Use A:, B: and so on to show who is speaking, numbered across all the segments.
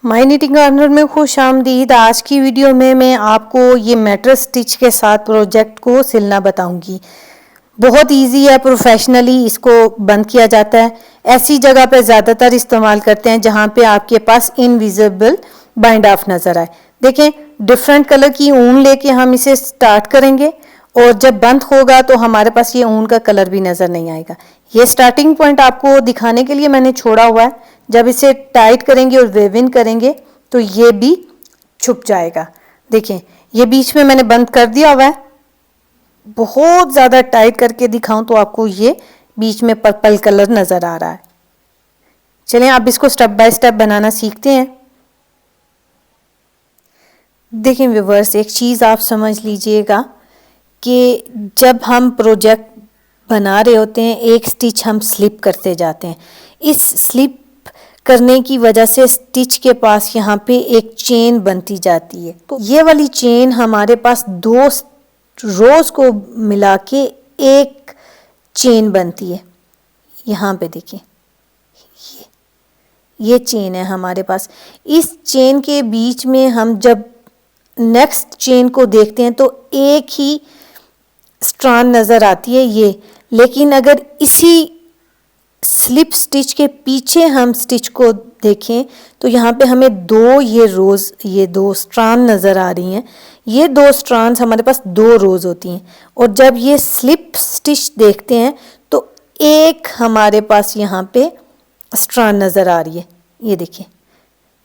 A: My knitting corner में खुश आमदीद। आज की वीडियो में मैं आपको ये मैट्रेस स्टिच के साथ प्रोजेक्ट को सिलना बताऊंगी। बहुत इजी है, प्रोफेशनली इसको बंद किया जाता है। ऐसी जगह पर ज़्यादातर इस्तेमाल करते हैं जहाँ पे आपके पास इनविजिबल बाइंड ऑफ नज़र आए। देखें, डिफरेंट कलर की ऊन लेके हम इसे स्टार्ट करेंगे और जब बंद होगा तो हमारे पास ये ऊन का कलर भी नज़र नहीं आएगा। ये स्टार्टिंग पॉइंट आपको दिखाने के लिए मैंने छोड़ा हुआ है। जब इसे टाइट करेंगे और वेव इन करेंगे तो ये भी छुप जाएगा। देखें, ये बीच में मैंने बंद कर दिया हुआ है। बहुत ज़्यादा टाइट करके दिखाऊं तो आपको ये बीच में पर्पल कलर नज़र आ रहा है। चलें आप इसको स्टेप बाय स्टेप बनाना सीखते हैं। देखें व्यूअर्स, एक चीज़ आप समझ लीजिएगा कि जब हम प्रोजेक्ट बना रहे होते हैं एक स्टिच हम स्लिप करते जाते हैं। इस स्लिप करने की वजह से स्टिच के पास यहाँ पे एक चेन बनती जाती है। तो ये वाली चेन हमारे पास दो रोज को मिला के एक चेन बनती है। यहाँ पे देखिए, ये चेन है हमारे पास। इस चेन के बीच में हम जब नेक्स्ट चेन को देखते हैं तो एक ही स्ट्रैंड नज़र आती है ये। लेकिन अगर इसी स्लिप स्टिच के पीछे हम स्टिच को देखें तो यहाँ पे हमें ये दो स्ट्रैंड नज़र आ रही हैं। ये दो स्ट्रैंड्स हमारे पास दो रोज होती हैं। और जब ये स्लिप स्टिच देखते हैं तो एक हमारे पास यहाँ पे स्ट्रैंड नज़र आ रही है। ये देखिए,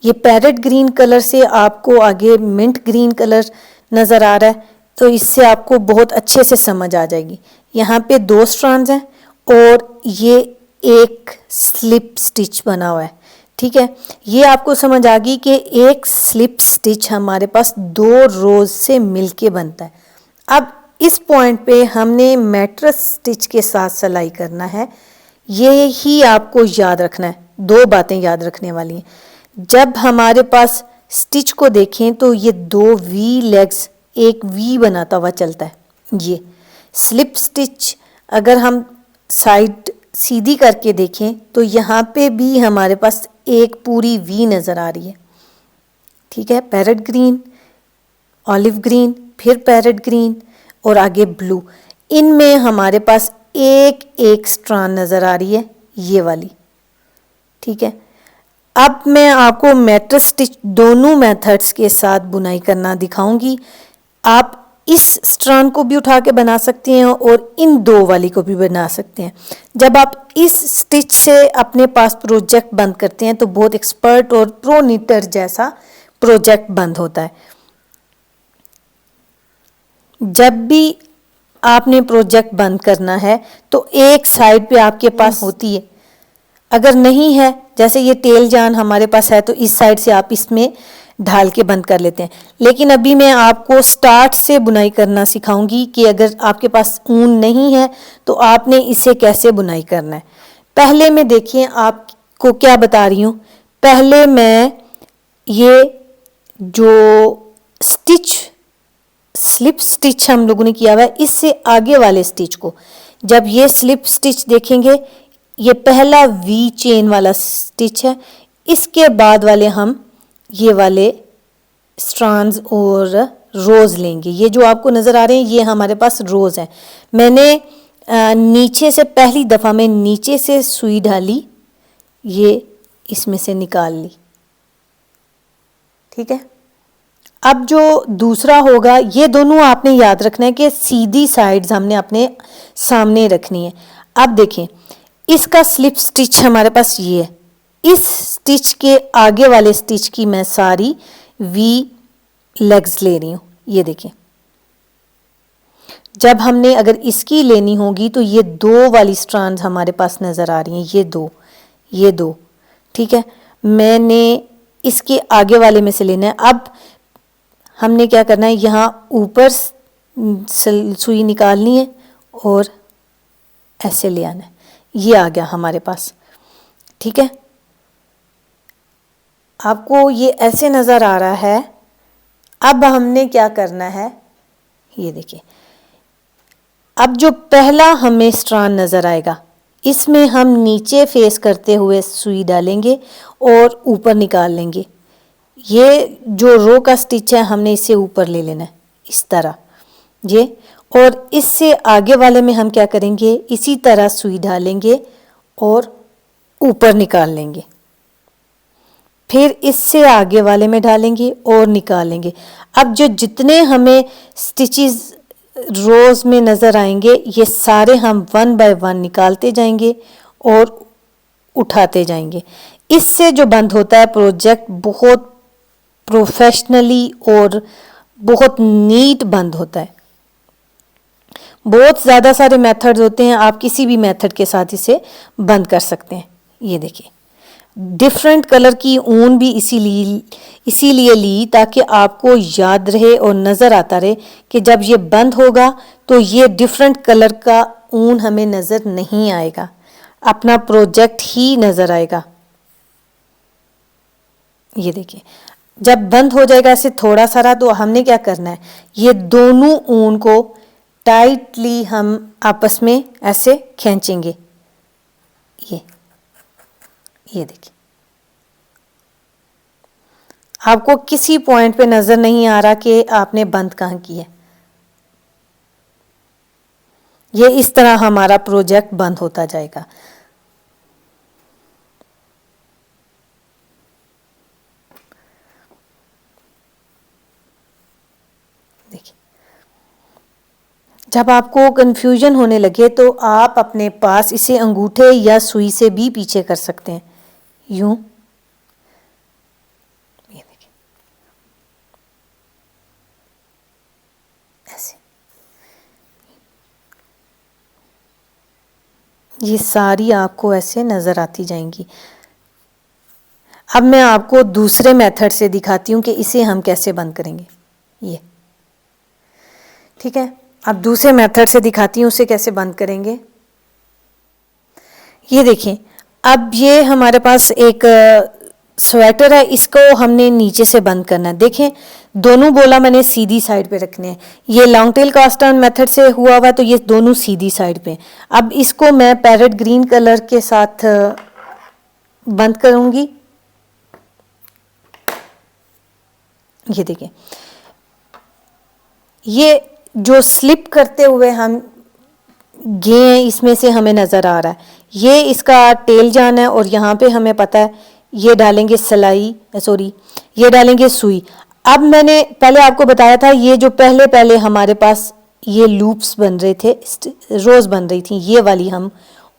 A: ये पैरेट ग्रीन कलर से आपको आगे मिंट ग्रीन कलर नज़र आ रहा है, तो इससे आपको बहुत अच्छे से समझ आ जाएगी। यहाँ पे दो स्ट्रैंड्स हैं और ये एक स्लिप स्टिच बना हुआ है। ठीक है, ये आपको समझ आ गई कि एक स्लिप स्टिच हमारे पास दो रोज से मिलके बनता है। अब इस पॉइंट पे हमने मैट्रेस स्टिच के साथ सिलाई करना है। ये ही आपको याद रखना है। दो बातें याद रखने वाली हैं। जब हमारे पास स्टिच को देखें तो ये दो वी लेग्स एक वी बनाता हुआ चलता है। ये स्लिप स्टिच अगर हम साइड सीधी करके देखें तो यहाँ पे भी हमारे पास एक पूरी वी नज़र आ रही है। ठीक है, पैरेट ग्रीन, ऑलिव ग्रीन, फिर पैरेट ग्रीन और आगे ब्लू। इनमें हमारे पास एक एक स्ट्रैंड नज़र आ रही है, ये वाली। ठीक है, अब मैं आपको मैट्रेस स्टिच दोनों मेथड्स के साथ बुनाई करना दिखाऊंगी। आप इस स्ट्रैंड को भी उठा के बना सकते हैं और इन दो वाली को भी बना सकते हैं। जब आप इस स्टिच से अपने पास प्रोजेक्ट बंद करते हैं तो बहुत एक्सपर्ट और प्रो निटर जैसा प्रोजेक्ट बंद होता है। जब भी आपने प्रोजेक्ट बंद करना है तो एक साइड पे आपके पास होती है। अगर नहीं है, जैसे ये टेल जान हमारे पास है, तो इस साइड से आप इसमें ढाल के बंद कर लेते हैं। लेकिन अभी मैं आपको स्टार्ट से बुनाई करना सिखाऊंगी कि अगर आपके पास ऊन नहीं है तो आपने इसे कैसे बुनाई करना है। पहले मैं देखिए आपको क्या बता रही हूँ। पहले मैं ये जो स्लिप स्टिच हम लोगों ने किया हुआ है, इससे आगे वाले स्टिच को जब ये स्लिप स्टिच देखेंगे, ये पहला वी चेन वाला स्टिच है। इसके बाद वाले हम ये वाले स्ट्रैंड्स और रोज लेंगे। ये जो आपको नज़र आ रहे हैं ये हमारे पास रोज हैं। मैंने नीचे से पहली दफ़ा में नीचे से सुई डाली, ये इसमें से निकाल ली। ठीक है, अब जो दूसरा होगा, ये दोनों आपने याद रखना है कि सीधी साइड्स हमने अपने सामने रखनी है। अब देखें, इसका स्लिप स्टिच हमारे पास ये है। इस स्टिच के आगे वाले स्टिच की मैं सारी वी लेग्स ले रही हूँ। ये देखें, जब हमने अगर इसकी लेनी होगी तो ये दो वाली स्ट्रैंड्स हमारे पास नज़र आ रही हैं, ये दो। ठीक है, मैंने इसके आगे वाले में से लेना है। अब हमने क्या करना है, यहाँ ऊपर सुई निकालनी है और ऐसे ले आना है। ये आ गया हमारे पास। ठीक है, आपको ये ऐसे नज़र आ रहा है। अब हमने क्या करना है, ये देखिए, अब जो पहला हमें स्ट्रैंड नज़र आएगा इसमें हम नीचे फेस करते हुए सुई डालेंगे और ऊपर निकाल लेंगे। ये जो रो का स्टिच है हमने इसे ऊपर ले लेना है इस तरह ये, और इससे आगे वाले में हम क्या करेंगे, इसी तरह सुई डालेंगे और ऊपर निकाल लेंगे, फिर इससे आगे वाले में डालेंगे और निकालेंगे। अब जो जितने हमें स्टिचेस रोज में नज़र आएंगे ये सारे हम 1 बाय 1 निकालते जाएंगे और उठाते जाएंगे। इससे जो बंद होता है प्रोजेक्ट बहुत प्रोफेशनली और बहुत नीट बंद होता है। बहुत ज़्यादा सारे मेथड्स होते हैं, आप किसी भी मेथड के साथ इसे बंद कर सकते हैं। ये देखिए डिफरेंट कलर की ऊन भी इसीलिए ली ताकि आपको याद रहे और नज़र आता रहे कि जब ये बंद होगा तो ये डिफरेंट कलर का ऊन हमें नज़र नहीं आएगा, अपना प्रोजेक्ट ही नज़र आएगा। ये देखिए जब बंद हो जाएगा ऐसे थोड़ा सारा, तो हमने क्या करना है, ये दोनों ऊन को टाइटली हम आपस में ऐसे खींचेंगे। ये देखिए आपको किसी पॉइंट पे नज़र नहीं आ रहा कि आपने बंद कहाँ किया है। ये इस तरह हमारा प्रोजेक्ट बंद होता जाएगा। देखिए जब आपको कंफ्यूजन होने लगे तो आप अपने पास इसे अंगूठे या सुई से भी पीछे कर सकते हैं, यूं। ये देखिए ऐसे, ये सारी आपको ऐसे नज़र आती जाएंगी। अब मैं आपको दूसरे मेथड से दिखाती हूँ कि इसे हम कैसे बंद करेंगे। ये ठीक है, अब दूसरे मेथड से दिखाती हूँ उसे कैसे बंद करेंगे। ये देखिए अब ये हमारे पास एक स्वेटर है, इसको हमने नीचे से बंद करना है। देखें दोनों बोला मैंने सीधी साइड पे रखने हैं। ये long tail cast on method से हुआ हुआ तो ये दोनों सीधी साइड पे। अब इसको मैं पैरेट ग्रीन कलर के साथ बंद करूंगी। ये देखिए ये जो स्लिप करते हुए हम गए हैं इसमें से हमें नज़र आ रहा है, ये इसका टेल जाना है और यहाँ पे हमें पता है ये डालेंगे सिलाई, सॉरी ये डालेंगे सुई। अब मैंने पहले आपको बताया था ये जो पहले हमारे पास ये लूप्स बन रहे थे, रोज बन रही थी, ये वाली हम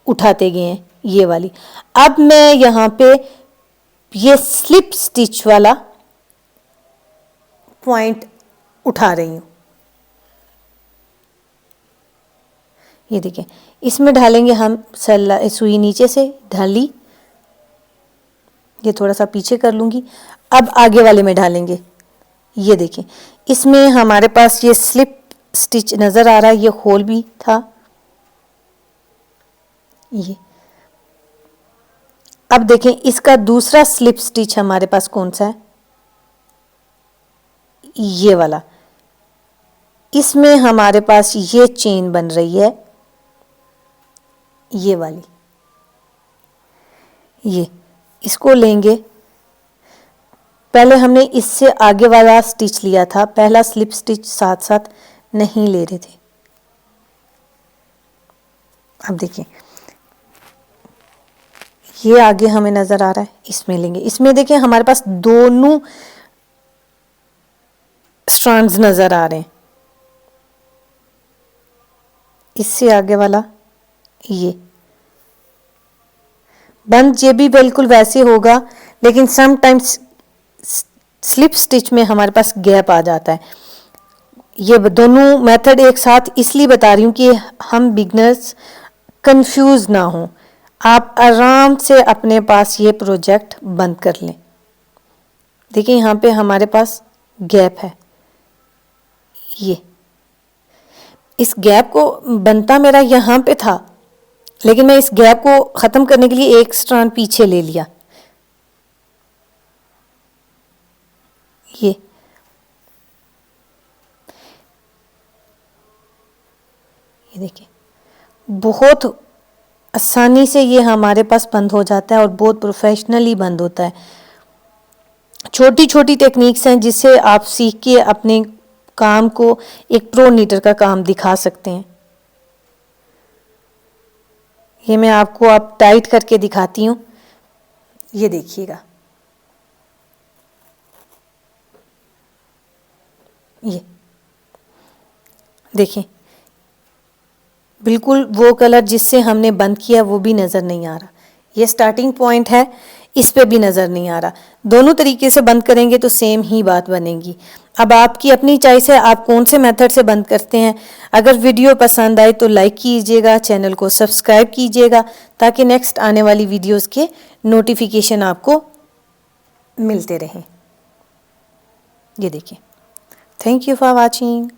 A: उठाते गए हैं, ये वाली। अब मैं यहाँ पे ये स्लिप स्टिच वाला पॉइंट उठा रही हूँ। ये देखिए इसमें डालेंगे हम सुई नीचे से ढाली, ये थोड़ा सा पीछे कर लूँगी। अब आगे वाले में डालेंगे। ये देखिए इसमें हमारे पास ये स्लिप स्टिच नज़र आ रहा है, ये होल भी था। ये अब देखें इसका दूसरा स्लिप स्टिच हमारे पास कौन सा है, ये वाला। इसमें हमारे पास ये चेन बन रही है, ये वाली। ये इसको लेंगे, पहले हमने इससे आगे वाला स्टिच लिया था, पहला स्लिप स्टिच साथ साथ नहीं ले रहे थे। अब देखिए ये आगे हमें नज़र आ रहा है, इसमें लेंगे। इसमें देखिए हमारे पास दोनों स्ट्रैंड्स नज़र आ रहे हैं, इससे आगे वाला ये बंद, ये भी बिल्कुल वैसे होगा लेकिन समटाइम्स स्लिप स्टिच में हमारे पास गैप आ जाता है। ये दोनों मेथड एक साथ इसलिए बता रही हूँ कि हम बिगनर्स कंफ्यूज ना हो, आप आराम से अपने पास ये प्रोजेक्ट बंद कर लें। देखिए यहाँ पे हमारे पास गैप है, ये इस गैप को बनता मेरा यहाँ पे था लेकिन मैं इस गैप को ख़त्म करने के लिए एक स्ट्रैंड पीछे ले लिया। ये देखिए बहुत आसानी से ये हमारे पास बंद हो जाता है और बहुत प्रोफेशनली बंद होता है। छोटी छोटी टेक्निक्स हैं जिससे आप सीख के अपने काम को एक प्रो नीटर का काम दिखा सकते हैं। ये मैं आपको अब टाइट करके दिखाती हूँ, ये देखिएगा, ये देखिए बिल्कुल वो कलर जिससे हमने बंद किया वो भी नज़र नहीं आ रहा। ये स्टार्टिंग पॉइंट है, इस पे भी नज़र नहीं आ रहा। दोनों तरीके से बंद करेंगे तो सेम ही बात बनेगी। अब आपकी अपनी चॉइस है, आप कौन से मेथड से बंद करते हैं। अगर वीडियो पसंद आए तो लाइक कीजिएगा, चैनल को सब्सक्राइब कीजिएगा ताकि नेक्स्ट आने वाली वीडियोस के नोटिफिकेशन आपको मिलते रहें। ये देखिए। Thank you for watching.